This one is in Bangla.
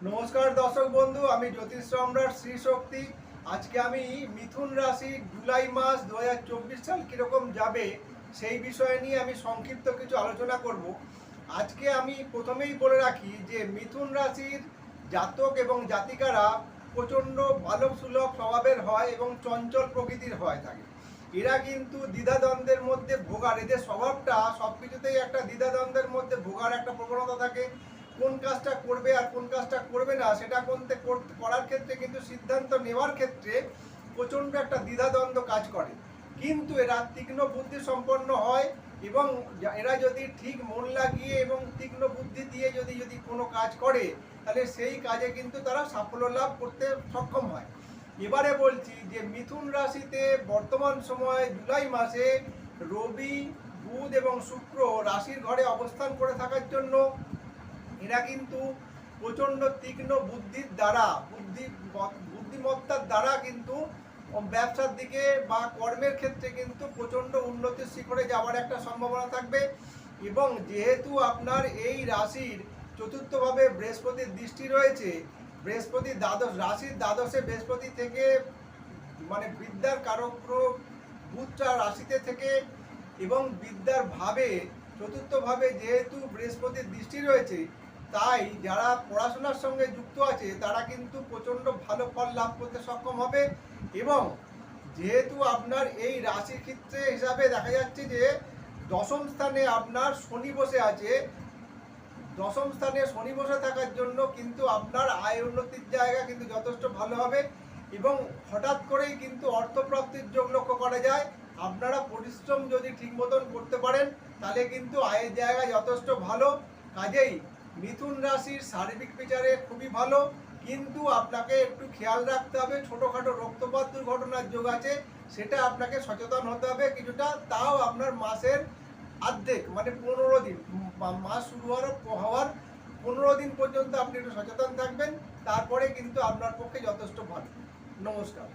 নমস্কার দর্শক বন্ধু, আমি জ্যোতিষ সম্রাট শ্রী শক্তি। আজকে আমি মিথুন রাশি জুলাই মাস 2024 সাল কীরকম যাবে সেই বিষয় নিয়ে আমি সংক্ষিপ্ত কিছু আলোচনা করব। আজকে আমি প্রথমেই বলে রাখি যে মিথুন রাশির জাতক এবং জাতিকারা প্রচণ্ড বালক সুলভ স্বভাবের হয় এবং চঞ্চল প্রকৃতির হয় থাকে। এরা কিন্তু দ্বিধাদ্বন্দ্বের মধ্যে ভোগার, এদের স্বভাবটা সব কিছুতেই একটা দ্বিধাদ্বন্দ্বের মধ্যে ভোগার একটা প্রবণতা থাকে। কোন কাজটা করবে আর কোন কাজটা করবে না সেটা করার ক্ষেত্রে কিন্তু সিদ্ধান্ত নেওয়ার ক্ষেত্রে প্রচণ্ড একটা দ্বিধাদ্বন্দ্ব কাজ করে। কিন্তু এরা তীক্ষ্ণ বুদ্ধি সম্পন্ন হয় এবং এরা যদি ঠিক মন লাগিয়ে এবং তীক্ষ্ণ বুদ্ধি দিয়ে যদি কোনো কাজ করে তাহলে সেই কাজে কিন্তু তারা সাফল্য লাভ করতে সক্ষম হয়। এবারে বলছি যে মিথুন রাশিতে বর্তমান সময়ে জুলাই মাসে রবি, বুধ এবং শুক্র রাশির ঘরে অবস্থান করে থাকার জন্য এরা কিন্তু প্রচণ্ড তীক্ষ্ণ বুদ্ধির দ্বারা বুদ্ধিমত্তার দ্বারা কিন্তু ব্যবসার দিকে বা কর্মের ক্ষেত্রে কিন্তু প্রচণ্ড উন্নতির শিখরে যাওয়ার একটা সম্ভাবনা থাকবে। এবং যেহেতু আপনার এই রাশির চতুর্থভাবে বৃহস্পতির দৃষ্টি রয়েছে, বৃহস্পতি রাশির দ্বাদশে বৃহস্পতি থেকে মানে বিদ্যার কারক বুধটা রাশিতে থেকে এবং বিদ্যার ভাবে চতুর্থভাবে যেহেতু বৃহস্পতির দৃষ্টি রয়েছে, তাই যারা পড়াশোনার সঙ্গে যুক্ত আছে তারা কিন্তু প্রচণ্ড ভালো ফল লাভ করতে সক্ষম হবে। এবং যেহেতু আপনার এই রাশির ক্ষেত্রে হিসাবে দেখা যাচ্ছে যে দশম স্থানে আপনার শনি বসে আছে, দশম স্থানে শনি বসে থাকার জন্য কিন্তু আপনার আয় উন্নতির জায়গা কিন্তু যথেষ্ট ভালো হবে এবং হঠাৎ করেই কিন্তু অর্থপ্রাপ্তির যোগ লক্ষ্য করা যায়। আপনারা পরিশ্রম যদি ঠিক মতন করতে পারেন তাহলে কিন্তু আয়ের জায়গা যথেষ্ট ভালো। কাজেই মিথুন রাশির সার্বিক বিচারে খুবই ভালো, কিন্তু আপনাকে একটু খেয়াল রাখতে হবে। ছোটোখাটো রক্তপাত দুর্ঘটনার যোগ আছে, সেটা আপনাকে সচেতন হতে হবে কিছুটা। তাও আপনার মাসের অর্ধেক মানে 15 দিন, মাস শুরু হওয়ার 15 দিন পর্যন্ত আপনি একটু সচেতন থাকবেন, তারপরে কিন্তু আপনার পক্ষে যথেষ্ট ভালো। নমস্কার।